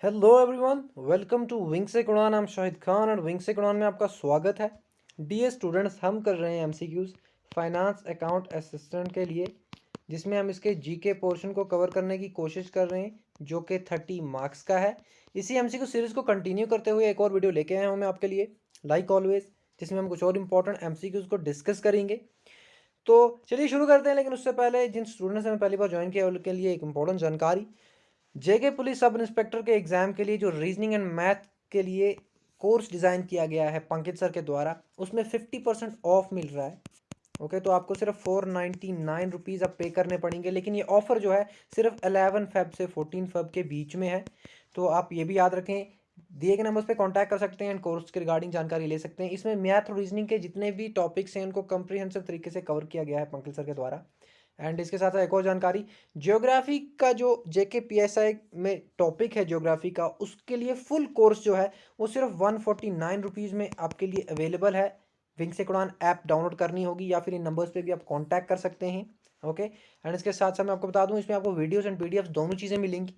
Hello everyone, welcome to wing से कुरान। I am Shahid Khan और विंग से कुरान में आपका स्वागत है। डियर स्टूडेंट्स, हम कर रहे हैं एमसीक्यूज फाइनेंस अकाउंट असिस्टेंट के लिए, जिसमें हम इसके जीके पोर्शन को कवर करने की कोशिश कर रहे हैं, जो कि 30 मार्क्स का है। इसी एमसीक्यू सीरीज़ को कंटिन्यू करते हुए एक और वीडियो लेके आया हूँ मैं आपके लिए, लाइक ऑलवेज, जिसमें हम कुछ और इंपॉर्टेंट एमसीक्यूज को डिस्कस करेंगे। तो चलिए शुरू करते हैं, लेकिन उससे पहले जिन स्टूडेंट्स ने पहली बार ज्वाइन किया उनके लिए एक इंपॉर्टेंट जानकारी। जेके पुलिस सब इंस्पेक्टर के एग्जाम के लिए जो रीजनिंग एंड मैथ के लिए कोर्स डिज़ाइन किया गया है पंकज सर के द्वारा, उसमें 50% ऑफ मिल रहा है। ओके, तो आपको सिर्फ 499 रुपीज़ अब पे करने पड़ेंगे, लेकिन ये ऑफ़र जो है सिर्फ 11 फेब से 14 फेब के बीच में है। तो आप ये भी याद रखें, दिए गए नंबर्स पे कांटेक्ट कर सकते हैं, कोर्स के रिगार्डिंग जानकारी ले सकते हैं। इसमें मैथ और रीजनिंग के जितने भी टॉपिक्स हैं उनको कंप्रीहेंसिव तरीके से कवर किया गया है पंकज सर के द्वारा। एंड इसके साथ साथ एक और जानकारी, ज्योग्राफी का जो जेके पीएसआई में टॉपिक है ज्योग्राफी का, उसके लिए फुल कोर्स जो है वो सिर्फ 149 रुपीज़ में आपके लिए अवेलेबल है। विंग से कुरान ऐप डाउनलोड करनी होगी या फिर इन नंबर्स पे भी आप कांटेक्ट कर सकते हैं। ओके, एंड इसके साथ साथ मैं आपको बता दूं, इसमें आपको वीडियोस एंड पीडीएफ दोनों चीज़ें मिलेंगी।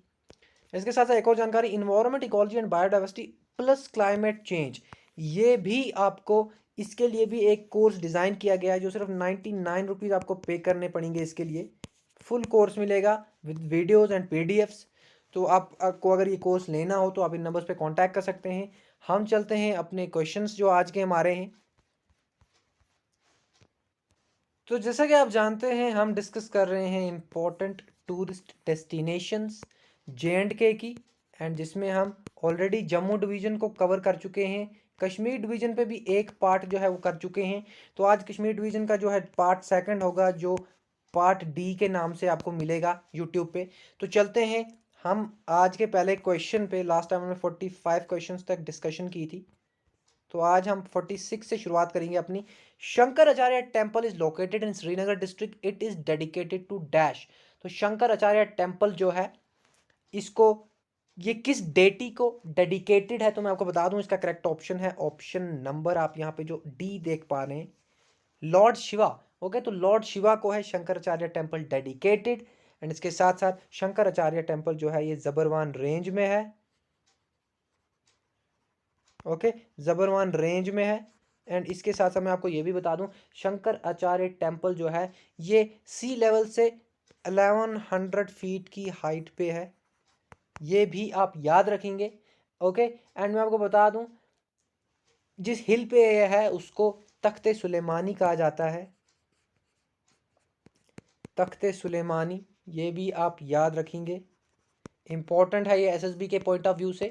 इसके साथ साथ एक और जानकारी, environment, ecology and biodiversity plus climate change, ये भी आपको, इसके लिए भी एक कोर्स डिज़ाइन किया गया है जो सिर्फ 99 रुपीज़ आपको पे करने पड़ेंगे। इसके लिए फुल कोर्स मिलेगा विद वीडियोज़ एंड पीडीएफ्स। तो आपको अगर ये कोर्स लेना हो तो आप इन नंबर्स पे कांटेक्ट कर सकते हैं। हम चलते हैं अपने क्वेश्चंस जो आज के हमारे हैं। तो जैसा कि आप जानते हैं, हम डिस्कस कर रहे हैं इम्पोर्टेंट टूरिस्ट डेस्टिनेशंस जे&के की, एंड जिसमें हम ऑलरेडी जम्मू डिवीज़न को कवर कर चुके हैं। कश्मीर डिवीज़न पे भी एक पार्ट जो है वो कर चुके हैं। तो आज कश्मीर डिवीज़न का जो है पार्ट सेकंड होगा, जो पार्ट डी के नाम से आपको मिलेगा यूट्यूब पे। तो चलते हैं हम आज के पहले क्वेश्चन पे। लास्ट टाइम हमने 45 क्वेश्चंस तक डिस्कशन की थी, तो आज हम 46 से शुरुआत करेंगे अपनी। Shankaracharya temple is located in Srinagar district, it is dedicated to dash. तो शंकराचार्य टेम्पल जो है, इसको, ये किस डेटी को डेडिकेटेड है, तो मैं आपको बता दूं इसका करेक्ट ऑप्शन है ऑप्शन नंबर, आप यहाँ पे जो डी देख पा रहे हैं, लॉर्ड शिवा। ओके, तो लॉर्ड शिवा को है शंकराचार्य टेम्पल डेडिकेटेड। एंड इसके साथ साथ शंकराचार्य टेम्पल जो है ये जबरवान रेंज में है। ओके, जबरवान रेंज में है। एंड इसके साथ साथ मैं आपको ये भी बता दूं, शंकर आचार्य टेम्पल जो है ये सी लेवल से 1100 फीट की हाइट पे है। ये भी आप याद रखेंगे। ओके, एंड मैं आपको बता दूं, जिस हिल पे ये है उसको तख्ते सुलेमानी कहा जाता है। तख्ते सुलेमानी, ये भी आप याद रखेंगे, इंपॉर्टेंट है ये एसएसबी के पॉइंट ऑफ व्यू से।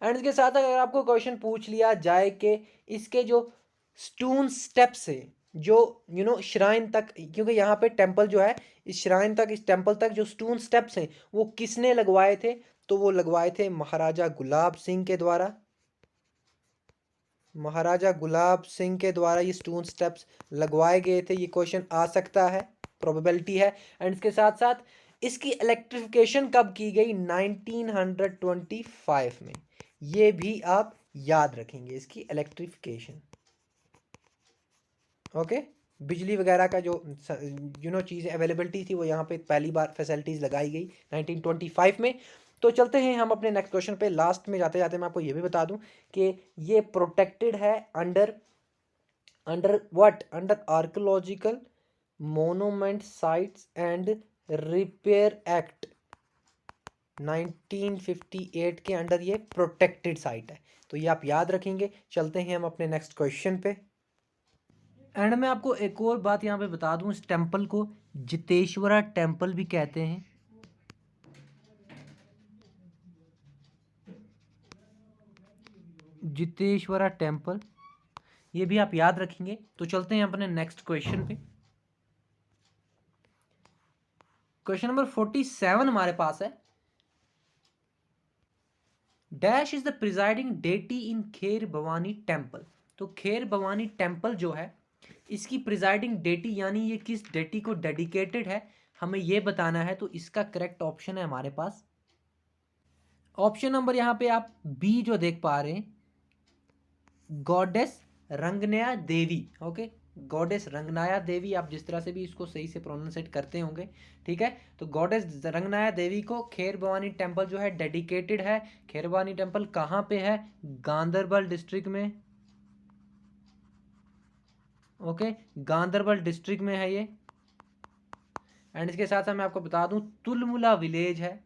एंड इसके साथ अगर आपको क्वेश्चन पूछ लिया जाए कि इसके जो स्टोन स्टेप्स है, जो श्राइन तक, क्योंकि यहाँ पे टेम्पल जो है, इस श्राइन तक, इस टेम्पल तक जो स्टोन स्टेप्स हैं वो किसने लगवाए थे, तो वो लगवाए थे महाराजा गुलाब सिंह के द्वारा। महाराजा गुलाब सिंह के द्वारा ये स्टोन स्टेप्स लगवाए गए थे। ये क्वेश्चन आ सकता है, प्रोबेबिलिटी है। एंड इसके साथ साथ इसकी इलेक्ट्रिफिकेशन कब की गई, 1925 में। ये भी आप याद रखेंगे, इसकी इलेक्ट्रिफिकेशन। ओके, बिजली वगैरह का जो चीज़ें अवेलेबिलिटी थी वो यहाँ पे पहली बार फैसिलिटीज़ लगाई गई 1925 में। तो चलते हैं हम अपने नेक्स्ट क्वेश्चन पे। लास्ट में जाते जाते मैं आपको ये भी बता दूं कि ये प्रोटेक्टेड है under under what, under archaeological monument sites and repair act 1958 के अंडर ये प्रोटेक्टेड साइट है। तो ये आप याद रखेंगे। चलते हैं हम अपने नेक्स्ट क्वेश्चन पे। एंड मैं आपको एक और बात यहाँ पे बता दूं, इस टेम्पल को जितेश्वरा टेम्पल भी कहते हैं। जितेश्वरा टेम्पल, ये भी आप याद रखेंगे। तो चलते हैं अपने नेक्स्ट क्वेश्चन पे। क्वेश्चन नंबर 47 हमारे पास है, dash is the presiding deity in Kher Bhavani temple. तो खेर भवानी टेम्पल जो है, इसकी प्रिजाइडिंग डेटी यानी ये किस डेटी को डेडिकेटेड है, हमें ये बताना है। तो इसका करेक्ट ऑप्शन है हमारे पास ऑप्शन नंबर, यहाँ पे आप बी जो देख पा रहे हैं, गॉडेस रंगनया देवी। ओके, गॉडेस रंगनाया देवी, आप जिस तरह से भी इसको सही से प्रोनाउंसिएट करते होंगे, ठीक है। तो गॉडेस रंगनाया देवी को खेर भवानी टेम्पल जो है डेडिकेटेड है। खेर भवानी टेम्पल कहाँ पे है? गांधरबल डिस्ट्रिक्ट में। ओके, गांधरबल डिस्ट्रिक्ट में है ये। एंड इसके साथ साथ मैं आपको बता दूं तुलमुला विलेज है,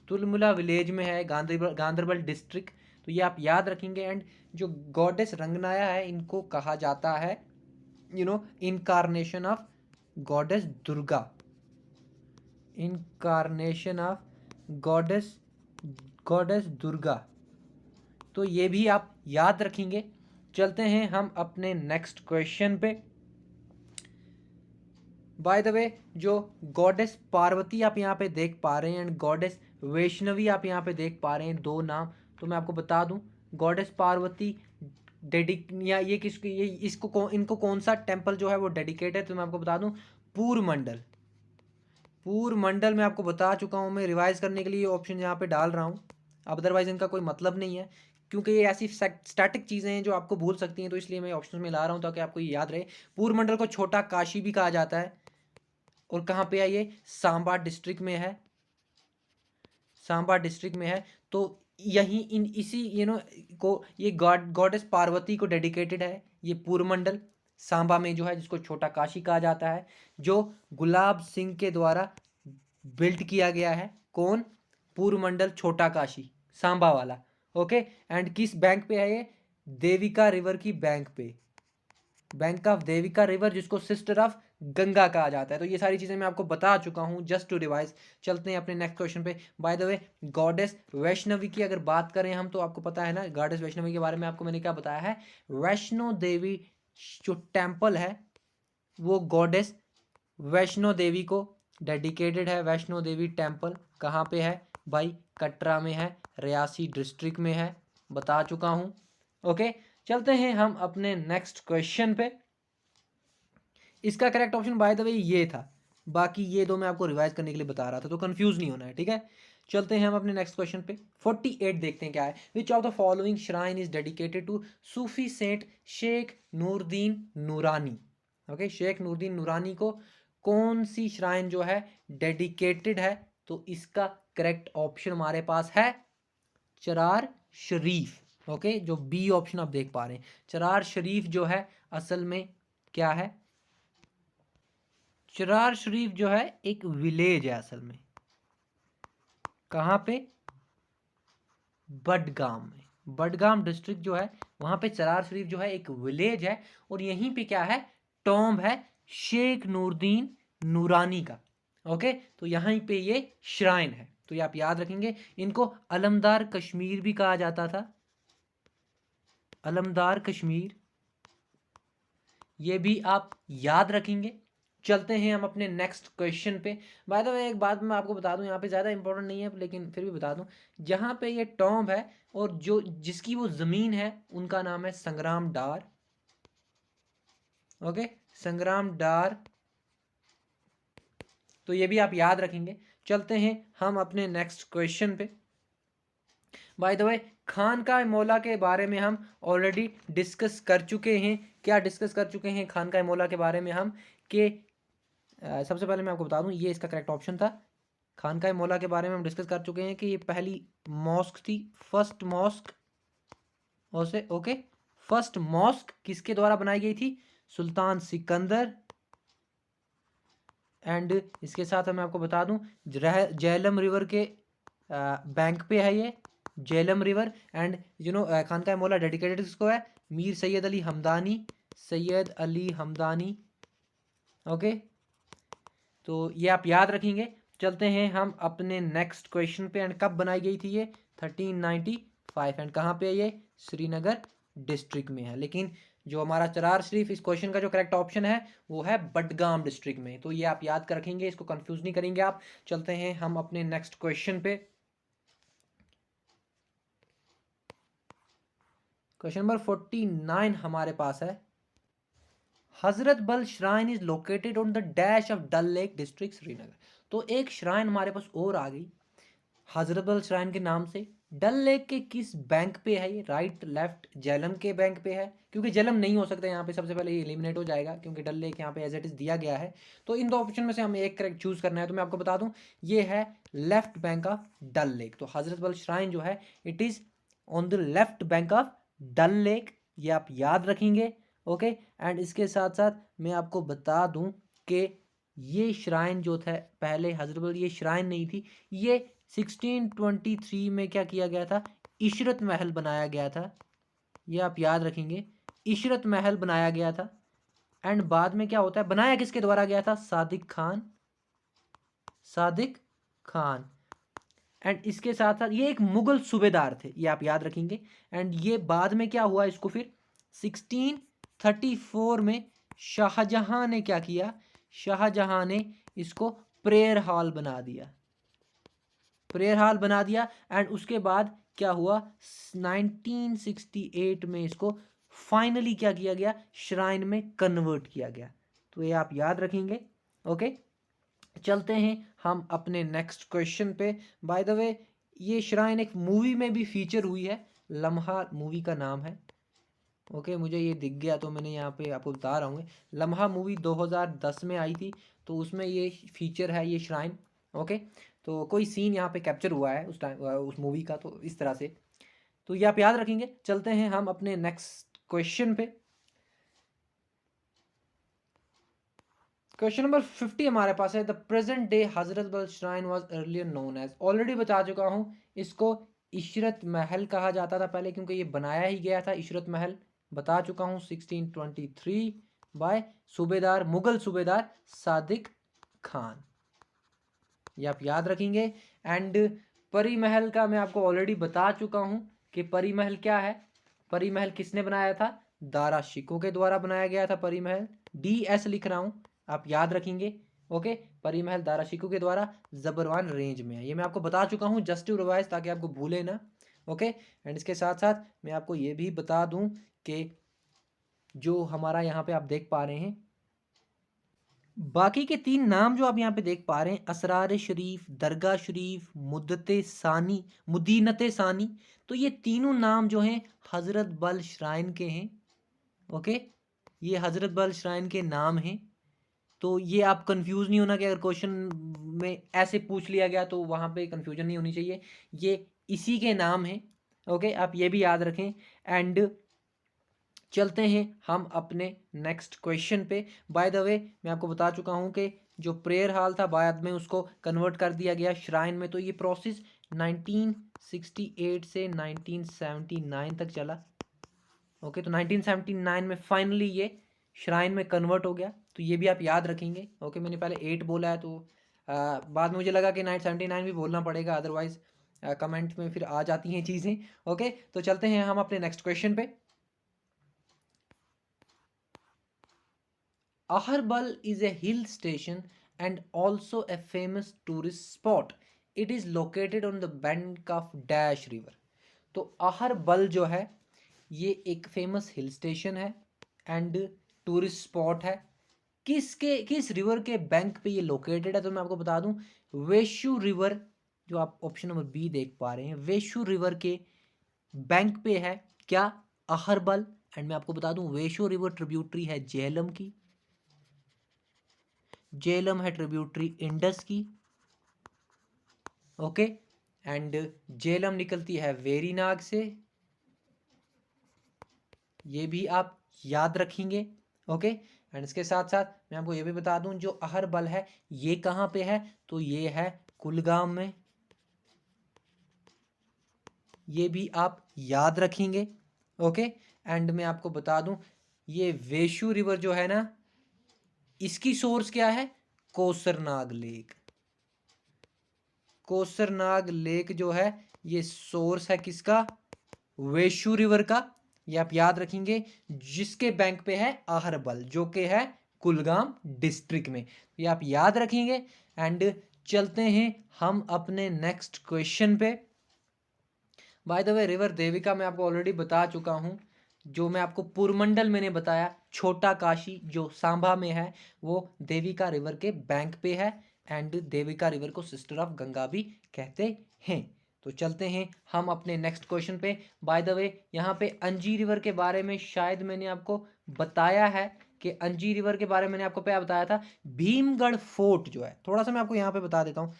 तुलमुला विलेज में है, गांधरबल डिस्ट्रिक्ट। तो ये आप याद रखेंगे। एंड जो गॉडेस रंगनाया है इनको कहा जाता है incarnation of goddess Durga, incarnation of goddess goddess Durga. तो ये भी आप याद रखेंगे। चलते हैं हम अपने नेक्स्ट क्वेश्चन पे। बाय द वे, जो गॉडेस पार्वती आप यहाँ पे देख पा रहे हैं एंड गॉडेस वैष्णवी आप यहाँ पे देख पा रहे हैं, दो नाम। तो मैं आपको बता दूं गॉडेस पार्वती या ये किसको, ये इनको कौन सा टेम्पल जो है वो डेडिकेट है? तो मैं आपको बता दूं पूरमंडल। पूरमंडल मैं आपको बता चुका हूँ, मैं रिवाइज करने के लिए ऑप्शन यहाँ पे डाल रहा हूँ। अदरवाइज इनका कोई मतलब नहीं है, क्योंकि ये ऐसी स्टैटिक चीज़ें हैं जो आपको भूल सकती हैं, तो इसलिए मैं ऑप्शन में ला रहा हूँ ताकि आपको ये याद रहे। पूरमंडल को छोटा काशी भी कहा जाता है। और कहाँ पे है ये? सांबा डिस्ट्रिक्ट में है, सांबा डिस्ट्रिक्ट में है। तो यही इन इसी को ये गॉडेस पार्वती को डेडिकेटेड है ये पूरमंडल, सांबा में जो है, जिसको छोटा काशी कहा जाता है, जो गुलाब सिंह के द्वारा बिल्ड किया गया है। कौन? पूरमंडल छोटा काशी, सांबा वाला। ओके, एंड किस बैंक पे है ये? देविका रिवर की बैंक पे, बैंक ऑफ देविका रिवर, जिसको सिस्टर ऑफ गंगा कहा जाता है। तो ये सारी चीज़ें मैं आपको बता चुका हूँ, जस्ट टू रिवाइज। चलते हैं अपने नेक्स्ट क्वेश्चन पे। Bye the way, goddess Vaishnavi की अगर बात करें हम, तो आपको पता है ना गॉडेस वैष्णवी के बारे में आपको मैंने क्या बताया है? वैष्णो देवी जो टेम्पल है वो गॉडेस वैष्णो देवी को डेडिकेटेड है। वैष्णो देवी टेम्पल कहाँ पे है भाई? कटरा में है, रियासी डिस्ट्रिक्ट में है, बता चुका हूँ। ओके, चलते हैं हम अपने नेक्स्ट क्वेश्चन पे। इसका correct option buy the way ये था, बाकी ये दो मैं आपको रिवाइज करने के लिए बता रहा था, तो कंफ्यूज नहीं होना है, ठीक है। चलते हैं हम अपने नेक्स्ट क्वेश्चन पे। 48 देखते हैं क्या है। Which of the following shrine is dedicated to Sufi saint Sheikh Nooruddin Noorani? Okay, Sheikh Nooruddin Noorani को कौन सी श्राइन जो है डेडिकेटेड है? तो इसका करेक्ट ऑप्शन हमारे पास है चरार शरीफ। ओके, जो बी ऑप्शन आप देख पा रहे हैं, चरार शरीफ जो है असल में क्या है? चरार शरीफ जो है एक विलेज है असल में। कहाँ पे? बडगाम में, बडगाम डिस्ट्रिक्ट जो है वहां पे चरार शरीफ जो है एक विलेज है। और यहीं पे क्या है? टॉम्ब है शेख नूरदीन नूरानी का। ओके, तो यहीं पे ये श्राइन है। तो ये आप याद रखेंगे। इनको अलमदार कश्मीर भी कहा जाता था, अलमदार कश्मीर, ये भी आप याद रखेंगे। चलते हैं हम अपने नेक्स्ट क्वेश्चन पे। बाय द वे, एक बात मैं आपको बता दूं, यहाँ पे ज़्यादा इंपॉर्टेंट नहीं है लेकिन फिर भी बता दूं, जहाँ पे ये टॉम्ब है और जो जिसकी वो ज़मीन है उनका नाम है संग्राम डार। ओके, संग्राम डार, तो ये भी आप याद रखेंगे। चलते हैं हम अपने नेक्स्ट क्वेश्चन पे। बाय द वे, खानकाह मौला के बारे में हम ऑलरेडी डिस्कस कर चुके हैं। क्या डिस्कस कर चुके हैं खानकाह मौला के बारे में हम? कि सबसे पहले मैं आपको बता दूं, ये इसका करेक्ट ऑप्शन था। खानकाह मौला के बारे में हम डिस्कस कर चुके हैं कि ये पहली मॉस्क थी, first mosque. Okay, first mosque किसके द्वारा बनाई गई थी? सुल्तान सिकंदर। एंड इसके साथ मैं आपको बता दूं झेलम रिवर के बैंक पे है ये, झेलम रिवर। एंड खानकाह मौला डेडिकेटेड किसको है? मीर सैयद अली हमदानी, सैयद अली हमदानी। ओके, तो ये आप याद रखेंगे। चलते हैं हम अपने नेक्स्ट क्वेश्चन पे। एंड कब बनाई गई थी ये? 1395। एंड कहाँ पे है ये? श्रीनगर डिस्ट्रिक्ट में है। लेकिन जो हमारा चरार शरीफ, इस क्वेश्चन का जो करेक्ट ऑप्शन है वो है बडगाम डिस्ट्रिक्ट में। तो ये आप याद कर रखेंगे, इसको कंफ्यूज नहीं करेंगे आप। चलते हैं हम अपने नेक्स्ट क्वेश्चन पे। क्वेश्चन नंबर 49 हमारे पास है। Hazratbal shrine is located on the dash of Dal lake district Srinagar. तो एक श्राइन हमारे पास और आ गई। हजरतबल श्राइन के नाम से। डल लेक के किस बैंक पे है ये? राइट, लेफ्ट, झेलम के बैंक पे है, क्योंकि झेलम नहीं हो सकता यहाँ पे, सबसे पहले ये एलिमिनेट हो जाएगा क्योंकि डल लेक यहाँ पे एज इट इज दिया गया है। तो इन दो ऑप्शन में से हमें एक करेक्ट चूज करना है। तो मैं आपको बता दूं, ये है left bank of Dal lake. तो हजरतबल श्राइन जो है it is on the left bank of Dal lake, ये आप याद रखेंगे। ओके, एंड इसके साथ साथ मैं आपको बता दूं कि ये श्राइन जो था पहले हजरतबल, ये श्राइन नहीं थी, ये 1623 में क्या किया गया था? इशरत महल बनाया गया था, ये आप याद रखेंगे। इशरत महल बनाया गया था। एंड बाद में क्या होता है, बनाया किसके द्वारा गया था? सादिक खान, सादिक खान। एंड इसके साथ साथ ये एक मुगल सूबेदार थे, ये आप याद रखेंगे। एंड ये बाद में क्या हुआ, इसको फिर 1634 में शाहजहां ने क्या किया? शाहजहां ने इसको प्रेयर हॉल बना दिया, प्रेयर हॉल बना दिया। एंड उसके बाद क्या हुआ, 1968 में इसको फाइनली क्या किया गया? श्राइन में कन्वर्ट किया गया। तो ये आप याद रखेंगे। ओके, चलते हैं हम अपने नेक्स्ट क्वेश्चन पे। बाय द वे, ये श्राइन एक मूवी में भी फीचर हुई है, लम्हा मूवी का नाम है। ओके, मुझे ये दिख गया तो मैंने यहाँ पे आपको बता रहा हूँ। लम्हा मूवी 2010 में आई थी, तो उसमें ये फीचर है, ये श्राइन। ओके, तो कोई सीन यहाँ पे कैप्चर हुआ है उस टाइम उस मूवी का, तो इस तरह से, तो ये आप याद रखेंगे। चलते हैं हम अपने नेक्स्ट क्वेश्चन पे। क्वेश्चन नंबर 50 हमारे पास है, the present day Hazratbal shrine was earlier known as. Already बता चुका हूँ, इसको इशरत महल कहा जाता था पहले, क्योंकि ये बनाया ही गया था इशरत महल, बता चुका हूँ 1623 बाय सूबेदार, मुगल सूबेदार सादिक खान, ये आप याद रखेंगे। एंड परी महल का मैं आपको ऑलरेडी बता चुका हूँ कि परी महल क्या है। परी महल किसने बनाया था? दारा शिकोह के द्वारा बनाया गया था परी महल, DS लिख रहा हूँ, आप याद रखेंगे। ओके, परी महल दारा शिकोह के द्वारा जबरवान रेंज में है, ये मैं आपको बता चुका हूँ जस्ट टू रिवाइज, ताकि आपको भूले ना। ओके, एंड इसके साथ साथ मैं आपको ये भी बता दूं कि जो हमारा यहाँ पे आप देख पा रहे हैं, बाकी के 3 नाम जो आप यहाँ पे देख पा रहे हैं, असरार शरीफ, दरगाह शरीफ, मुद्दते सानी, मुदीनते सानी, तो ये तीनों नाम जो हैं हज़रत बल श्राइन के हैं। ओके, ये हज़रत बल श्राइन के नाम हैं। तो ये आप कंफ्यूज नहीं होना कि अगर क्वेश्चन में ऐसे पूछ लिया गया तो वहाँ पे कंफ्यूजन नहीं होनी चाहिए, ये इसी के नाम हैं। ओके, आप ये भी याद रखें। एंड चलते हैं हम अपने नेक्स्ट क्वेश्चन पे। बाय द वे, मैं आपको बता चुका हूँ कि जो प्रेयर हॉल था बाद में उसको कन्वर्ट कर दिया गया श्राइन में, तो ये प्रोसेस 1968 से 1979 तक चला। ओके, तो 1979 में फाइनली ये श्राइन में कन्वर्ट हो गया, तो ये भी आप याद रखेंगे। ओके, मैंने पहले 8 बोला है, तो बाद में मुझे लगा कि 1979 भी बोलना पड़ेगा, अदरवाइज कमेंट में फिर आ जाती हैं चीज़ें। ओके, तो चलते हैं हम अपने नेक्स्ट क्वेश्चन पे। Aharbal is a hill station and also a famous tourist spot. It is located on the bank of Dash River. तो आहरबल जो है ये एक फेमस हिल स्टेशन है एंड टूरिस्ट स्पॉट है। किस रिवर के बैंक पे ये लोकेटेड है? तो मैं आपको बता दूं, वेशु रिवर, जो आप ऑप्शन नंबर बी देख पा रहे हैं, वेशु रिवर के बैंक पे है क्या? आहरबल। एंड मैं आपको बता दूं, वेशु रिवर ट्रिब्यूटरी है झेलम की, झेलम है ट्रिब्यूटरी इंडस की। ओके, एंड झेलम निकलती है वेरीनाग से, ये भी आप याद रखेंगे। ओके, एंड इसके साथ साथ मैं आपको ये भी बता दूं, जो अहरबल है ये कहाँ पे है? तो ये है कुलगाम में, ये भी आप याद रखेंगे। ओके, एंड मैं आपको बता दूं, ये वेशु रिवर जो है ना, इसकी सोर्स क्या है? कोसरनाग लेक। कोसरनाग लेक जो है ये सोर्स है किसका? वेशु रिवर का, ये आप याद रखेंगे, जिसके बैंक पे है आहरबल, जो कि है कुलगाम डिस्ट्रिक्ट में, ये आप याद रखेंगे। एंड चलते हैं हम अपने नेक्स्ट क्वेश्चन पे। Bye the way, river Devika मैं आपको ऑलरेडी बता चुका हूँ, जो मैं आपको पुरमंडल मैंने बताया, छोटा काशी जो सांबा में है, वो देविका रिवर के बैंक पे है। एंड देविका रिवर को सिस्टर ऑफ गंगा भी कहते हैं। तो चलते हैं हम अपने नेक्स्ट क्वेश्चन पे। बाय द वे यहाँ पे अंजी रिवर के बारे में शायद मैंने आपको बताया है कि अंजी रिवर के बारे में मैंने आपको क्या बताया था, भीमगढ़ फोर्ट जो है, थोड़ा सा मैं आपको यहाँ पे बता देता हूँ।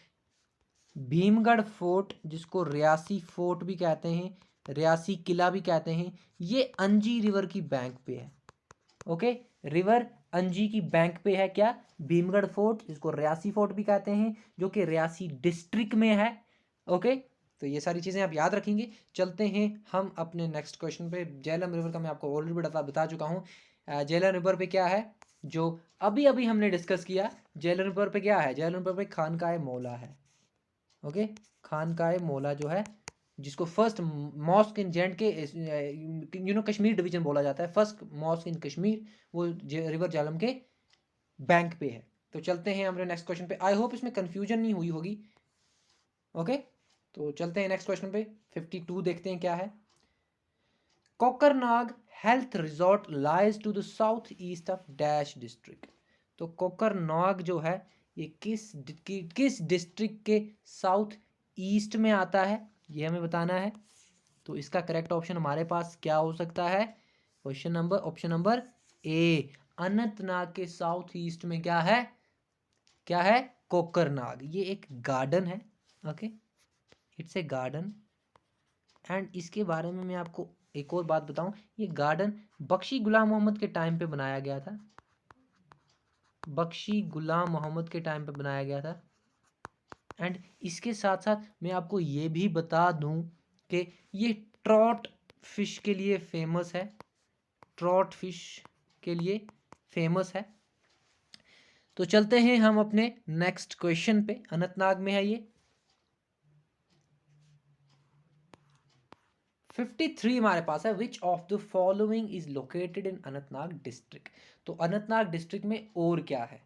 भीमगढ़ फोर्ट, जिसको रियासी फोर्ट भी कहते हैं, रियासी किला भी कहते हैं, ये अंजी रिवर की बैंक पे है। ओके, रिवर अंजी की बैंक पे है क्या, भीमगढ़ फोर्ट, जिसको रियासी फोर्ट भी कहते हैं, जो कि रियासी डिस्ट्रिक्ट में है। ओके, तो ये सारी चीज़ें आप याद रखेंगे। चलते हैं हम अपने नेक्स्ट क्वेश्चन पे। झेलम रिवर का मैं आपको ऑलरेडी बता चुका हूँ। झेलम रिवर पे क्या है जो अभी अभी हमने डिस्कस किया, झेलम रिवर पे क्या है, झेलम रिवर पे खानकाए मौला है। ओके, खानकाए मौला जो है, जिसको फर्स्ट मॉस्क इन जेंड के कश्मीर डिवीजन बोला जाता है, फर्स्ट मॉस्क इन कश्मीर, वो रिवर झेलम के बैंक पे है। तो चलते हैं हमारे नेक्स्ट क्वेश्चन पे। आई होप इसमें कंफ्यूजन नहीं हुई होगी। ओके, तो चलते हैं नेक्स्ट क्वेश्चन पे। 52 देखते हैं क्या है। Kokernag health resort lies to the south east of dash district. तो कोकरनाग जो है ये किस डिस्ट्रिक्ट के साउथ ईस्ट में आता है, ये हमें बताना है। तो इसका करेक्ट ऑप्शन हमारे पास क्या हो सकता है, ऑप्शन नंबर ए, अनंतनाग के साउथ ईस्ट में क्या है, क्या है, कोकरनाग। ये एक गार्डन है। Okay, it's a garden. And इसके बारे में मैं आपको एक और बात बताऊं, ये गार्डन बख्शी गुलाम मोहम्मद के टाइम पे बनाया गया था, बख्शी गुलाम मोहम्मद के टाइम पे बनाया गया था। एंड इसके साथ साथ मैं आपको ये भी बता दूं कि ये ट्रॉट फिश के लिए फेमस है, ट्रॉट फिश के लिए फेमस है। तो चलते हैं हम अपने नेक्स्ट क्वेश्चन पे। अनंतनाग में है ये। 53 हमारे पास है, which of the following is located in Anantnag district. तो अनंतनाग डिस्ट्रिक्ट में और क्या है,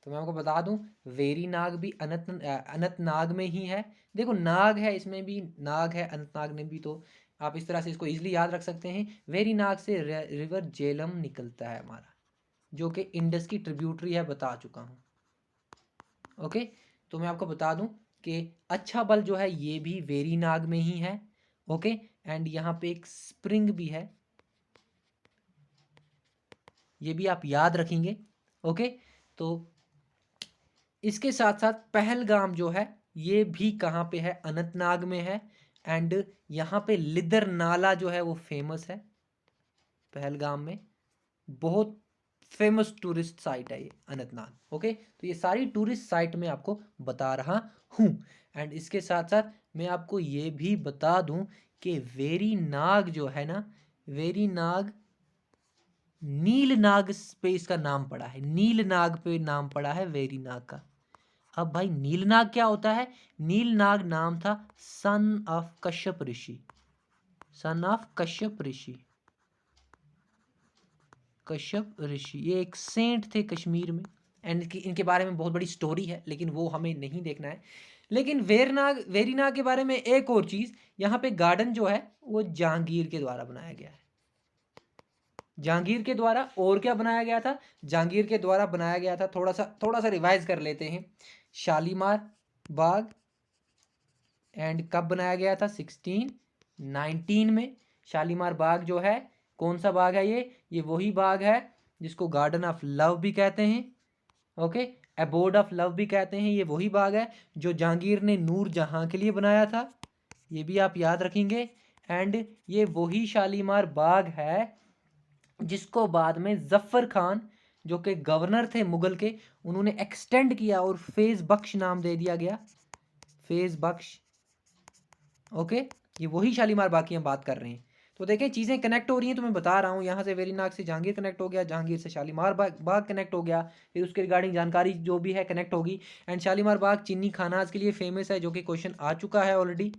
तो मैं आपको बता दूं, वेरीनाग भी अनंतनाग में ही है। देखो नाग है, इसमें भी नाग है अनंतनाग में भी, तो आप इस तरह से इसको इजीली याद रख सकते हैं। वेरीनाग से रिवर झेलम निकलता है हमारा, जो कि इंडस की ट्रिब्यूटरी है, बता चुका हूँ। ओके, तो मैं आपको बता दूं कि अच्छा बल जो है ये भी वेरीनाग में ही है। ओके, एंड यहाँ पे एक स्प्रिंग भी है, ये भी आप याद रखेंगे। ओके, तो इसके साथ साथ पहलगाम जो है ये भी कहाँ पे है, अनंतनाग में है। एंड यहाँ पे लिदर नाला जो है वो फेमस है पहलगाम में, बहुत फेमस टूरिस्ट साइट है ये अनंतनाग। ओके, तो ये सारी टूरिस्ट साइट मैं आपको बता रहा हूँ। एंड इसके साथ साथ मैं आपको ये भी बता दूं कि वेरीनाग जो है ना, वेरीनाग नीलनाग पे इसका नाम पड़ा है, नीलनाग पे नाम पड़ा है वेरीनाग का। अब भाई नीलनाग क्या होता है, नीलनाग नाम था son of Kashyap Rishi, son of Kashyap Rishi, Kashyap Rishi, ये एक सेंट थे कश्मीर में। एंड इनके बारे में बहुत बड़ी स्टोरी है, लेकिन वो हमें नहीं देखना है। लेकिन वेरीनाग के बारे में एक और चीज़, यहाँ पे गार्डन जो है वो जहांगीर के द्वारा बनाया गया है, जहांगीर के द्वारा। और क्या बनाया गया था, जहांगीर के द्वारा बनाया गया था, थोड़ा सा रिवाइज कर लेते हैं। शालीमार बाग, एंड कब बनाया गया था, 1619 में। शालीमार बाग जो है, कौन सा बाग है ये वही बाग है जिसको गार्डन ऑफ लव भी कहते हैं। ओके, एबोर्ड ऑफ लव भी कहते हैं। ये वही बाग है जो जहांगीर ने नूर जहां के लिए बनाया था, ये भी आप याद रखेंगे। एंड ये वही शालीमार बाग है जिसको बाद में जफर खान, जो कि गवर्नर थे मुगल के, उन्होंने एक्सटेंड किया और फेज बख्श नाम दे दिया गया, फेज बख्श। ओके, ये वही शालीमार बाग की हम बात कर रहे हैं। तो देखें चीज़ें कनेक्ट हो रही हैं, तो मैं बता रहा हूँ, यहाँ से वेरीनाग से जहांगीर कनेक्ट हो गया, जहांगीर से शालीमार बाग कनेक्ट हो गया, फिर उसके रिगार्डिंग जानकारी जो भी है कनेक्ट होगी। एंड शालीमार बाग चीनी खानाज के लिए फेमस है, जो कि क्वेश्चन आ चुका है ऑलरेडी।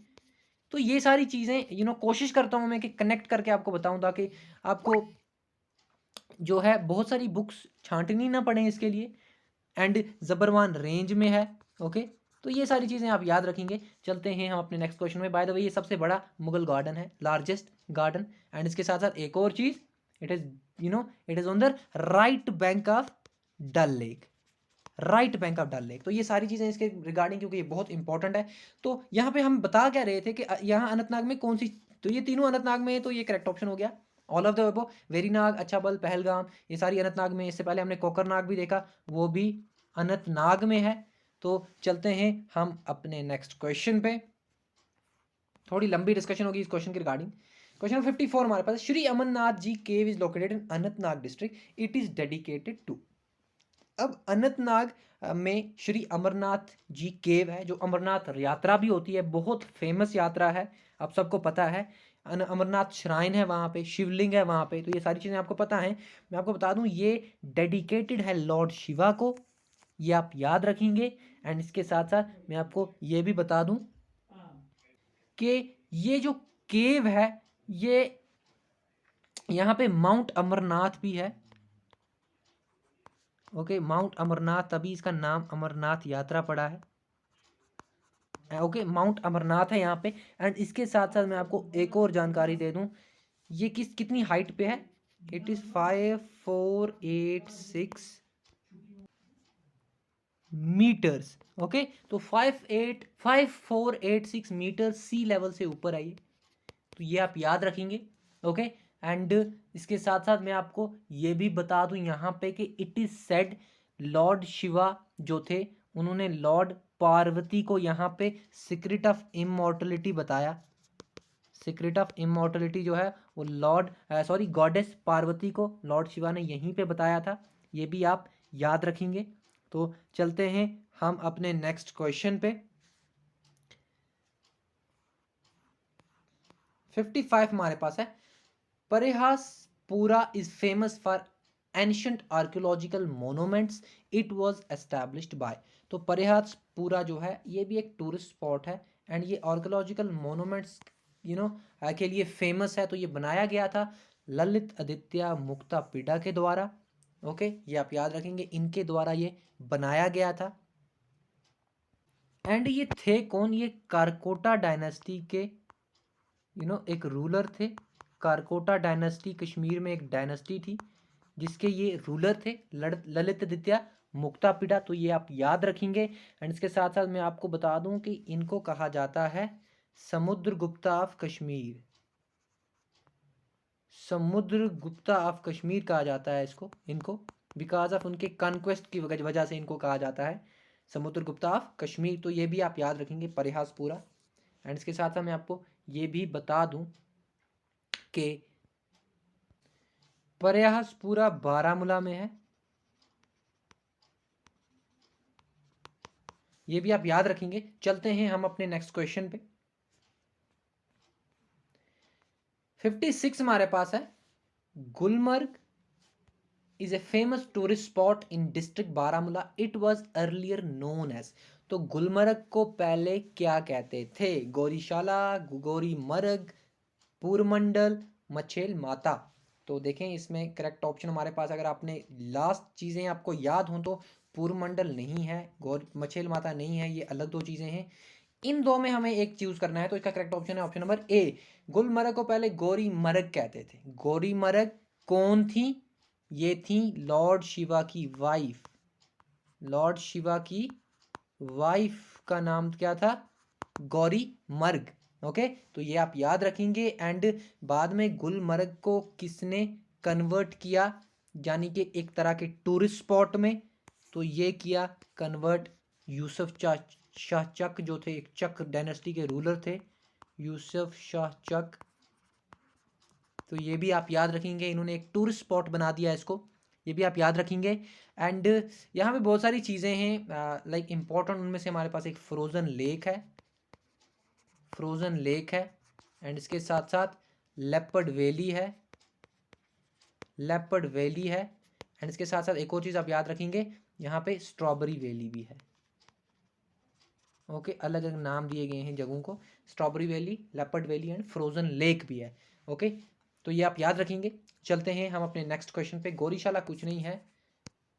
तो ये सारी चीज़ें कोशिश करता हूँ मैं कि कनेक्ट करके आपको बताऊँ, ताकि आपको जो है बहुत सारी बुक्स छांटनी ना पड़े इसके लिए। एंड जबरवान रेंज में है। ओके, तो ये सारी चीज़ें आप याद रखेंगे। चलते हैं हम अपने नेक्स्ट क्वेश्चन में। बाय द वे ये सबसे बड़ा मुगल गार्डन है, लार्जेस्ट गार्डन। एंड इसके साथ साथ एक और चीज़, it is on the right bank of Dal lake. Right bank of Dal lake. तो ये सारी चीज़ें इसके रिगार्डिंग, क्योंकि ये बहुत इंपॉर्टेंट है। तो यहाँ पे हम बता क्या रहे थे कि यहाँ अनंतनाग में कौन सी, तो ये तीनों अनंतनाग में है, तो ये करेक्ट ऑप्शन हो गया all of the above. Verinag, Achabal, Pahalgam, ये सारी अनंतनाग में। इससे पहले हमने कोकरनाग भी देखा, वो भी अनंतनाग में है। तो चलते हैं हम अपने नेक्स्ट क्वेश्चन पे। थोड़ी लंबी डिस्कशन होगी इस क्वेश्चन के रिगार्डिंग। क्वेश्चन 54 हमारे पास, Shri Amarnath ji cave is located in Anantnag district, it is dedicated to. अब अनंतनाग में श्री अमरनाथ जी केव है, जो अमरनाथ यात्रा भी होती है, बहुत फेमस यात्रा है, आप सबको पता है। अमरनाथ श्राइन है वहाँ पे, शिवलिंग है वहाँ पे, तो ये सारी चीज़ें आपको पता हैं। मैं आपको बता दूँ ये डेडिकेटेड है लॉर्ड शिवा को, ये आप याद रखेंगे। एंड इसके साथ साथ मैं आपको ये भी बता दूँ कि ये जो केव है, ये यहाँ पे माउंट अमरनाथ भी है। ओके, माउंट अमरनाथ, तभी इसका नाम अमरनाथ यात्रा पड़ा है। ओके, माउंट अमरनाथ है यहाँ पे। एंड इसके साथ साथ मैं आपको एक और जानकारी दे दूँ, ये कितनी हाइट पे है। It is 5486 metres. ओके, तो 5486 मीटर सी लेवल से ऊपर है ये, तो ये आप याद रखेंगे। ओके, एंड इसके साथ साथ मैं आपको ये भी बता दूं यहाँ पे कि it is said Lord Shiva जो थे, उन्होंने लॉर्ड पार्वती को यहाँ पे सीक्रेट ऑफ इमॉर्टलिटी बताया। सीक्रेट ऑफ इमॉर्टलिटी जो है वो गॉडेस पार्वती को लॉर्ड शिवा ने यहीं पे बताया था, ये भी आप याद रखेंगे। तो चलते हैं हम अपने नेक्स्ट क्वेश्चन पे। 55 हमारे पास है, Parehaspura is famous for ancient archaeological monuments. It was established by। तो परेहासपुरा जो है ये भी एक टूरिस्ट स्पॉट है, एंड ये आर्कियोलॉजिकल मोनूमेंट्स के लिए फेमस है। तो ये बनाया गया था ललित आदित्य मुक्तापिड़ा के द्वारा। ओके, ये आप याद रखेंगे, इनके द्वारा ये बनाया गया था। एंड ये थे कौन, ये कारकोटा डायनेस्टी के एक रूलर थे। कारकोटा डायनेस्टी कश्मीर में एक डायनेस्टी थी जिसके ये रूलर थे ललित आदित्य मुक्तापिड़ा, तो ये आप याद रखेंगे। एंड इसके साथ साथ मैं आपको बता दूं कि इनको कहा जाता है समुद्रगुप्ता ऑफ कश्मीर। समुद्रगुप्ता ऑफ कश्मीर कहा जाता है इनको बिकॉज ऑफ उनके कॉन्क्वेस्ट की वजह से इनको कहा जाता है समुद्रगुप्ता ऑफ कश्मीर। तो ये भी आप याद रखेंगे परेहासपुरा। एंड इसके साथ साथ मैं आपको ये भी बता दूं कि परेहासपुरा बारामूला में है, ये भी आप याद रखेंगे। चलते हैं हम अपने नेक्स्ट क्वेश्चन पे। 56 हमारे पास है, Gulmarg is a famous tourist spot in district Baramulla, it was earlier known as. तो गुलमर्ग को पहले क्या कहते थे, गौरीशाला, गौरीमर्ग, पूरमंडल, मछेल माता। तो देखें इसमें करेक्ट ऑप्शन हमारे पास, अगर आपने लास्ट चीज़ें आपको याद हों तो पूरमंडल नहीं है, मछेल माता नहीं है, ये अलग दो चीज़ें हैं। इन दो में हमें एक चूज करना है, तो इसका करेक्ट ऑप्शन है ऑप्शन नंबर ए, गुलमर्ग को पहले गौरीमर्ग कहते थे। गौरीमर्ग कौन थी, ये थी लॉर्ड शिवा की वाइफ। लॉर्ड शिवा की वाइफ का नाम क्या था, गौरीमर्ग। ओके, तो ये आप याद रखेंगे। एंड बाद में गुलमर्ग को किसने कन्वर्ट किया, यानी कि एक तरह के टूरिस्ट स्पॉट में, तो ये किया कन्वर्ट यूसुफ शाह चक जो थे, एक चक डायनेस्टी के रूलर थे, यूसुफ शाह चक। तो ये भी आप याद रखेंगे, इन्होंने एक टूरिस्ट स्पॉट बना दिया इसको, ये भी आप याद रखेंगे। एंड यहाँ पे बहुत सारी चीज़ें हैं लाइक इम्पोर्टेंट, उनमें से हमारे पास एक फ्रोज़न लेक है, फ्रोज़न लेक है। एंड इसके साथ साथ लेपर्ड वैली है, लेपर्ड वैली है। एंड इसके साथ साथ एक और चीज़ आप याद रखेंगे, यहाँ पे स्ट्रॉबेरी वैली भी है। ओके, अलग अलग नाम दिए गए हैं जगहों को, strawberry valley, leopard valley and frozen lake भी है। ओके, तो ये आप याद रखेंगे। चलते हैं हम अपने नेक्स्ट क्वेश्चन पे। गौरीशाला कुछ नहीं है,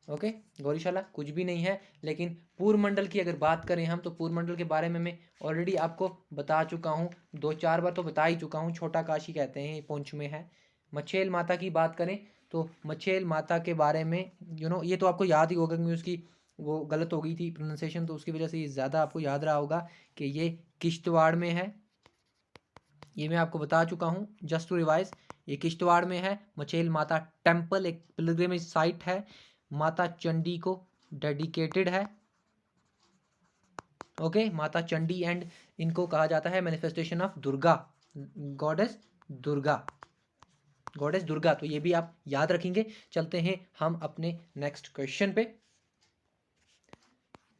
ओके, गौरीशाला कुछ भी नहीं है। लेकिन पूरमंडल की अगर बात करें हम, तो पूरमंडल के बारे में मैं ऑलरेडी आपको बता चुका हूँ, 2-4 बार तो बता ही चुका हूँ। छोटा काशी कहते हैं, पुंछ में है। मछेल माता की बात करें तो मछेल माता के बारे में ये तो आपको याद ही होगा, क्योंकि उसकी वो गलत हो गई थी प्रोनाउंसिएशन, तो उसकी वजह से ये ज़्यादा आपको याद रहा होगा कि ये किश्तवाड़ में है। ये मैं आपको बता चुका हूँ जस्ट टू रिवाइज, ये किश्तवाड़ में है। मचेल माता टेम्पल एक पिलग्रिमेज साइट है, माता चंडी को डेडिकेटेड है। ओके, माता चंडी एंड इनको कहा जाता है manifestation of Durga, goddess Durga, goddess Durga. तो ये भी आप याद रखेंगे। चलते हैं हम अपने नेक्स्ट क्वेश्चन पे।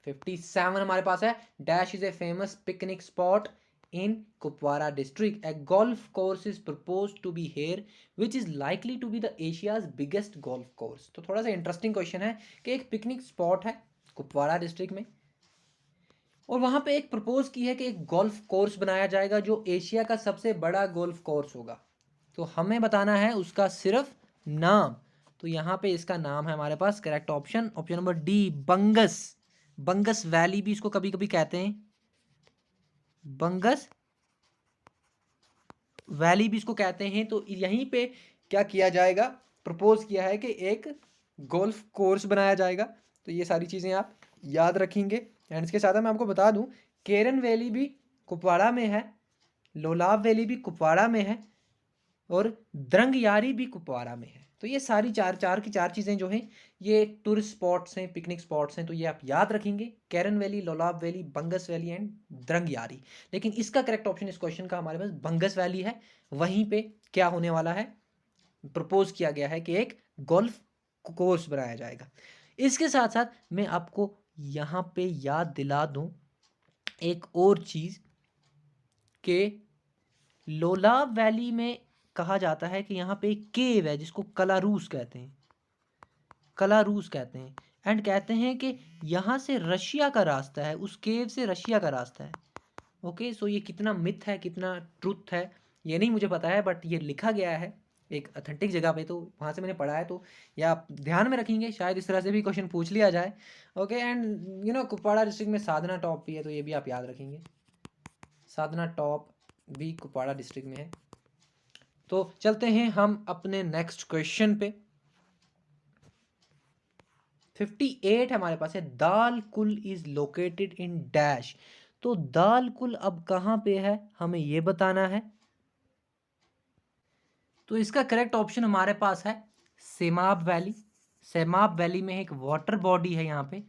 57 हमारे पास है, dash is a famous picnic spot in Kupwara district, a golf course is proposed to be here which is likely to be the Asia's biggest golf course. तो थोड़ा सा इंटरेस्टिंग क्वेश्चन है कि एक पिकनिक स्पॉट है कुपवारा डिस्ट्रिक्ट में, और वहाँ पे एक प्रपोज की है कि एक गोल्फ कोर्स बनाया जाएगा जो एशिया का सबसे बड़ा गोल्फ कोर्स होगा। तो हमें बताना है उसका सिर्फ नाम। तो यहाँ पे इसका नाम है हमारे पास correct option, option number D, Bangus. Bangus valley भी इसको कभी कभी कहते हैं, बंगस वैली भी इसको कहते हैं। तो यहीं पे क्या किया जाएगा, प्रपोज किया है कि एक गोल्फ कोर्स बनाया जाएगा। तो ये सारी चीज़ें आप याद रखेंगे। एंड इसके साथ मैं आपको बता दूं, केरन वैली भी कुपवाड़ा में है, लोलाब वैली भी कुपवाड़ा में है, और द्रंगयारी भी कुपवाड़ा में है। तो ये सारी चार की चार चीज़ें जो हैं ये टूरिस्ट स्पॉट्स हैं, पिकनिक स्पॉट्स हैं। तो ये आप याद रखेंगे, Keran valley, Lolab valley, Bangus valley and Drangyari. लेकिन इसका करेक्ट ऑप्शन इस क्वेश्चन का हमारे पास बंगस वैली है। वहीं पे क्या होने वाला है, प्रपोज किया गया है कि एक गोल्फ कोर्स बनाया जाएगा। इसके साथ साथ मैं आपको यहाँ पे याद दिला दूँ एक और चीज़ के लोलाब वैली में कहा जाता है कि यहाँ पे एक केव है जिसको कलारूस कहते हैं, कलारूस कहते हैं। एंड कहते हैं कि यहाँ से रशिया का रास्ता है, उस केव से रशिया का रास्ता है। ओके, सो ये कितना मिथ है कितना ट्रुथ है ये नहीं मुझे पता है, बट ये लिखा गया है एक अथेंटिक जगह पे, तो वहाँ से मैंने पढ़ा है। तो ये आप ध्यान में रखेंगे, शायद इस तरह से भी क्वेश्चन पूछ लिया जाए। ओके, एंड कुपवाड़ा डिस्ट्रिक्ट में साधना टॉप भी है, तो ये भी आप याद रखेंगे, साधना टॉप भी कुपवाड़ा डिस्ट्रिक्ट में है। तो चलते हैं हम अपने नेक्स्ट क्वेश्चन पे। 58 हमारे पास है, दाल कुल इज लोकेटेड इन डैश। तो दाल कुल अब कहाँ पे है हमें ये बताना है। तो इसका करेक्ट ऑप्शन हमारे पास है सेमाब वैली। सेमाब वैली में एक वाटर बॉडी है यहाँ पे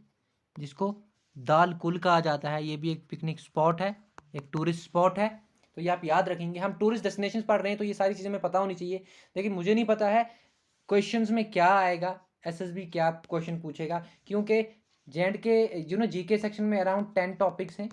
जिसको दाल कुल कहा जाता है। ये भी एक पिकनिक स्पॉट है, एक टूरिस्ट स्पॉट है। तो ये आप याद रखेंगे। हम टूरिस्ट डेस्टिनेशन पढ़ रहे हैं तो ये सारी चीज़ें हमें पता होनी चाहिए, लेकिन मुझे नहीं पता है क्वेश्चंस में क्या आएगा, एसएसबी क्या क्वेश्चन पूछेगा, क्योंकि जेएंडके जीके सेक्शन में अराउंड 10 टॉपिक्स हैं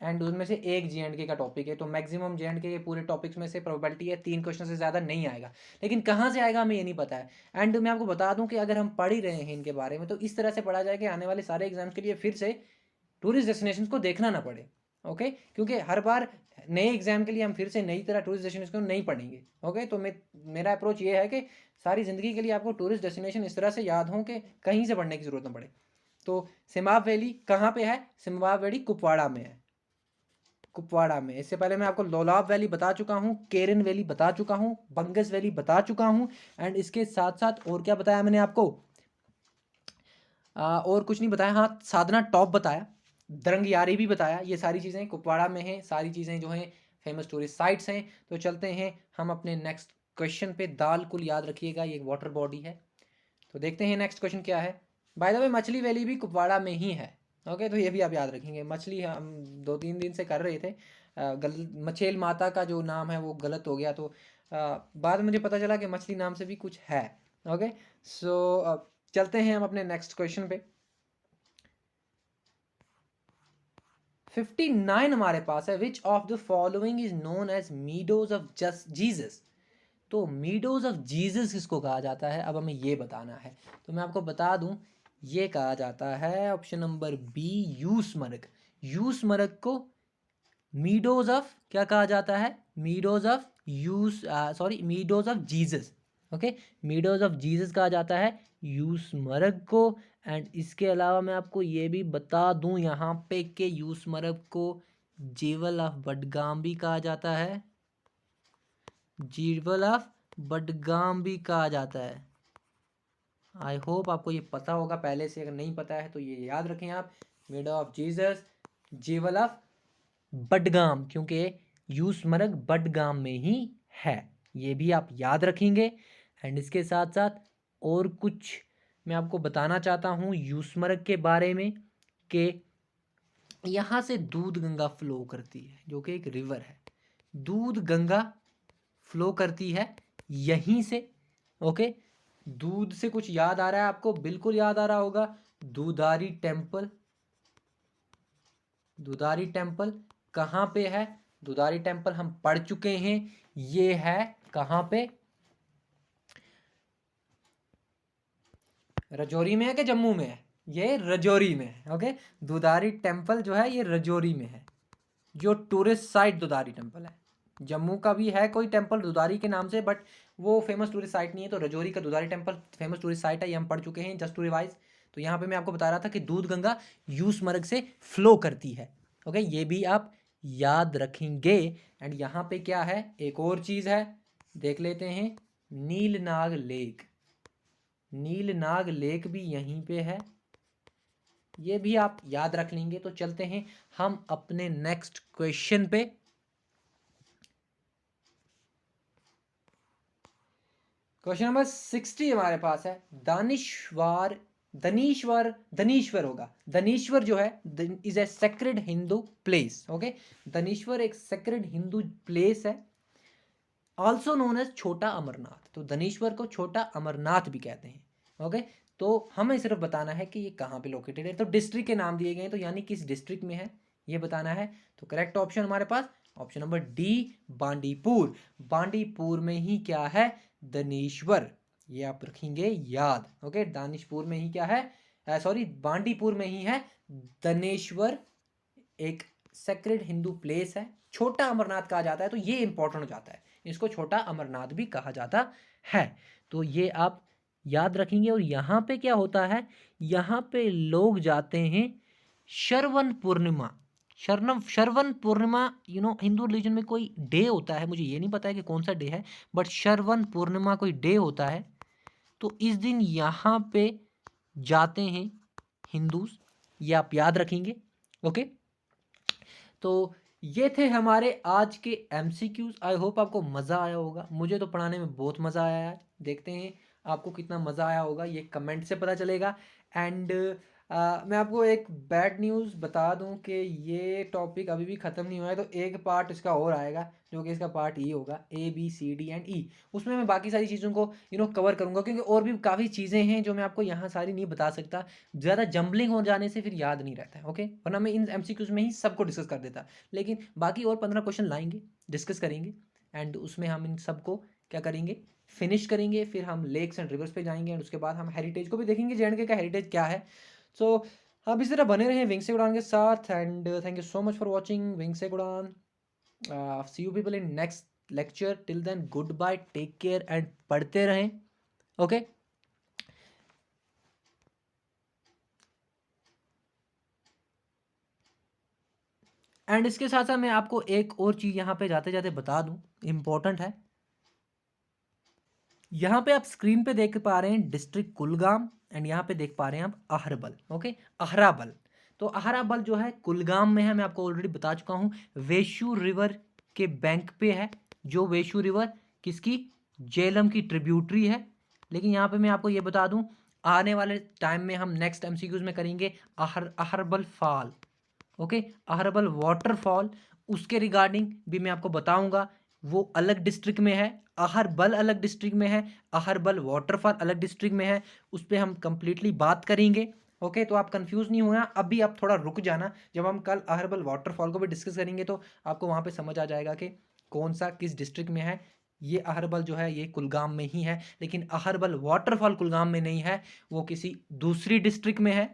एंड उनमें से एक जेएंडके का टॉपिक है। तो मैक्सिमम जेएंडके के पूरे टॉपिक्स में से प्रोबेबिलिटी है 3 क्वेश्चन से ज़्यादा नहीं आएगा, लेकिन कहाँ से आएगा हमें ये नहीं पता है। एंड मैं आपको बता दूं कि अगर हम पढ़ ही रहे हैं इनके बारे में तो इस तरह से पढ़ा जाए कि आने वाले सारे एग्जाम्स के लिए फिर से टूरिस्ट डेस्टिनेशन को देखना ना पड़े। ओके, क्योंकि हर बार नए एग्जाम के लिए हम फिर से नई तरह टूरिस्ट डेस्टिनेशन को नहीं पढ़ेंगे। ओके, तो मेरा अप्रोच ये है कि सारी ज़िंदगी के लिए आपको टूरिस्ट डेस्टिनेशन इस तरह से याद हो कि कहीं से पढ़ने की ज़रूरत ना पड़े। तो सिमाब वैली कहाँ पे है, सिमाब वैली कुपवाड़ा में है, कुपवाड़ा में। इससे पहले मैं आपको लोलाब वैली बता चुका हूँ, केरन वैली बता चुका हूँ, बंगस वैली बता चुका हूँ, एंड इसके साथ साथ और क्या बताया मैंने आपको, और कुछ नहीं बताया। हाँ, साधना टॉप बताया, द्रंगयारी भी बताया। ये सारी चीज़ें कुपवाड़ा में हैं, सारी चीज़ें जो हैं फेमस टूरिस्ट साइट्स हैं। तो चलते हैं हम अपने नेक्स्ट क्वेश्चन पे। दाल कुल याद रखिएगा, ये एक वाटर बॉडी है। तो देखते हैं नेक्स्ट क्वेश्चन क्या है। बाय द वे मछली वैली भी कुपवाड़ा में ही है। ओके, तो ये भी आप याद रखेंगे। मछली हम 2-3 दिन से कर रहे थे, मछेल माता का जो नाम है वो गलत हो गया, तो बाद में मुझे पता चला कि मछली नाम से भी कुछ है। ओके, सो चलते हैं हम अपने नेक्स्ट क्वेश्चन पे। 59 हमारे पास है, which of the following is known as meadows of just Jesus. तो मीडोज ऑफ जीसस किसको कहा जाता है, अब हमें ये बताना है। तो मैं आपको बता दूं, ये कहा जाता है option number B, Yusmarg. Yusmarg को मीडोज ऑफ क्या कहा जाता है, meadows of meadows of Jesus. Okay, meadows of Jesus कहा जाता है यूसमर्ग को। एंड इसके अलावा मैं आपको ये भी बता दूं यहाँ पे कि यूसमर्ग को जेवल ऑफ बडगाम भी कहा जाता है, जीवल ऑफ बडगाम भी कहा जाता है। आई होप आपको ये पता होगा पहले से, अगर नहीं पता है तो ये याद रखें आप। Widow of Jesus, jewel of Budgam, क्योंकि यूसमर्ग बडगाम में ही है, ये भी आप याद रखेंगे। एंड इसके साथ साथ और कुछ मैं आपको बताना चाहता हूँ यूसमर्ग के बारे में, कि यहाँ से दूध गंगा फ्लो करती है, जो कि एक रिवर है। दूध गंगा फ्लो करती है यहीं से। ओके, दूध से कुछ याद आ रहा है आपको? बिल्कुल याद आ रहा होगा। दूधारी टेम्पल, दूधारी टेम्पल कहाँ पे है? दूधारी टेम्पल हम पढ़ चुके हैं। ये है कहाँ पे? रजौरी में है कि जम्मू में है? ये रजौरी में है। ओके, दूधारी टेम्पल जो है ये रजौरी में है, जो टूरिस्ट साइट दूधारी टेम्पल है। जम्मू का भी है कोई टेम्पल दूधारी के नाम से, बट वो फेमस टूरिस्ट साइट नहीं है। तो रजौरी का दूधारी टेम्पल फेमस टूरिस्ट साइट है, ये हम पढ़ चुके हैं जस्ट टू रिवाइज। तो यहाँ पे मैं आपको बता रहा था कि दूध गंगा यूसमर्ग से फ्लो करती है। ओके, ये भी आप याद रखेंगे। एंड यहाँ पे क्या है, एक और चीज़ है, देख लेते हैं। नीलनाग लेक, नीलनाग लेक भी यहीं पे है, ये भी आप याद रख लेंगे। तो चलते हैं हम अपने नेक्स्ट क्वेश्चन पे। क्वेश्चन नंबर 60 हमारे पास है। दानिश्वर, दनीश्वर होगा। दनीश्वर जो है is a sacred Hindu place. Okay, Danishwar एक सेक्रेड हिंदू प्लेस है, also known as Chhota Amarnath. तो दनीश्वर को छोटा अमरनाथ भी कहते हैं। ओके, तो हमें सिर्फ बताना है कि ये कहाँ पे लोकेटेड है। तो डिस्ट्रिक्ट के नाम दिए गए हैं, तो यानी किस डिस्ट्रिक्ट में है ये बताना है। तो करेक्ट ऑप्शन हमारे पास option number D, Bandipur. Bandipur में ही क्या है? दनीश्वर, ये आप रखेंगे याद। ओके, दानिशपुर में ही क्या है, सॉरी बांदीपुर में ही है दनेश्वर, एक सेक्रेड हिंदू प्लेस है। छोटा अमरनाथ कहा जाता है, तो ये इंपॉर्टेंट हो जाता है, इसको छोटा अमरनाथ भी कहा जाता है। तो ये आप याद रखेंगे। और यहाँ पे क्या होता है, यहाँ पे लोग जाते हैं श्रवण पूर्णिमा। श्रवण पूर्णिमा, हिंदू रिलीजन में कोई डे होता है, मुझे ये नहीं पता है कि कौन सा डे है, बट श्रवण पूर्णिमा कोई डे होता है। तो इस दिन यहाँ पे जाते हैं हिंदूज, ये आप याद रखेंगे। ओके, तो ये थे हमारे आज के MCQs। आई होप आपको मज़ा आया होगा, मुझे तो पढ़ाने में बहुत मज़ा आया है। देखते हैं आपको कितना मज़ा आया होगा, ये कमेंट से पता चलेगा। एंड मैं आपको एक बैड न्यूज़ बता दूं कि ये टॉपिक अभी भी ख़त्म नहीं हुआ है। तो एक पार्ट इसका और आएगा, जो कि इसका पार्ट ई होगा, ABCD एंड E। उसमें मैं बाकी सारी चीज़ों को कवर करूँगा, क्योंकि और भी काफ़ी चीज़ें हैं जो मैं आपको यहाँ सारी नहीं बता सकता। ज़्यादा जम्बलिंग हो जाने से फिर याद नहीं रहता है। ओके, वरना मैं इन MCQs में ही सबको डिस्कस कर देता, लेकिन बाकी और 15 क्वेश्चन लाएंगे, डिस्कस करेंगे। एंड उसमें हम इन सबको क्या करेंगे, फिनिश करेंगे। फिर हम लेक्स एंड रिवर्स पे जाएंगे, एंड उसके बाद हम हेरिटेज को भी देखेंगे, JNK का हेरिटेज क्या है। सो आप इस तरह बने रहें विंग से उड़ान के साथ। And thank you so much for watching wing से उड़ान। See you people in next lecture. Till then good bye, take care and पढ़ते रहें। ओके, एंड इसके साथ साथ मैं आपको एक और चीज़ यहाँ पे जाते जाते बता दूँ, इम्पोर्टेंट है। यहाँ पे आप स्क्रीन पे देख पा रहे हैं डिस्ट्रिक्ट कुलगाम, एंड यहाँ पे देख पा रहे हैं आप अहरबल। ओके, अहराबल। तो अहराबल जो है कुलगाम में है, मैं आपको ऑलरेडी बता चुका हूँ। वेशू रिवर के बैंक पे है, जो वेशू रिवर किसकी, झेलम की ट्रिब्यूटरी है। लेकिन यहाँ पे मैं आपको ये बता दूँ, आने वाले टाइम में हम नेक्स्ट MCQs में करेंगे Aharbal fall. Okay, Aharbal waterfall, उसके रिगार्डिंग भी मैं आपको बताऊंगा। वो अलग डिस्ट्रिक्ट में है, अहरबल अलग डिस्ट्रिक्ट में है, अहरबल वाटरफॉल अलग डिस्ट्रिक्ट में है, उस पर हम कंप्लीटली बात करेंगे। ओके, तो आप कंफ्यूज नहीं होना, अभी आप थोड़ा रुक जाना। जब हम कल अहरबल वाटरफॉल को भी डिस्कस करेंगे तो आपको वहाँ पे समझ आ जाएगा कि कौन सा किस डिस्ट्रिक्ट में है। ये अहरबल जो है ये कुलगाम में ही है, लेकिन अहरबल वाटरफॉल कुलगाम में नहीं है, वो किसी दूसरी डिस्ट्रिक्ट में है।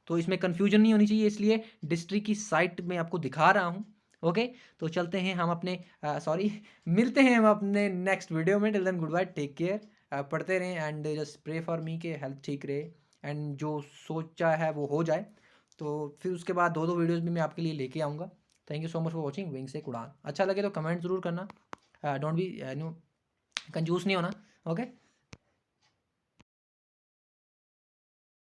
तो इसमें कन्फ्यूजन नहीं होनी चाहिए, इसलिए डिस्ट्रिक्ट की साइट में आपको दिखा रहा हूँ। ओके, तो चलते हैं हम अपने सॉरी मिलते हैं हम अपने नेक्स्ट वीडियो में। Till then good bye, take care. पढ़ते रहें and just pray for me के हेल्थ ठीक रहे, एंड जो सोचा है वो हो जाए। तो फिर उसके बाद दो वीडियोज़ भी मैं आपके लिए लेके आऊँगा। Thank you so much for watching wing से उड़ान। अच्छा लगे तो कमेंट ज़रूर करना, डोंट बी कंजूस नहीं होना। ओके।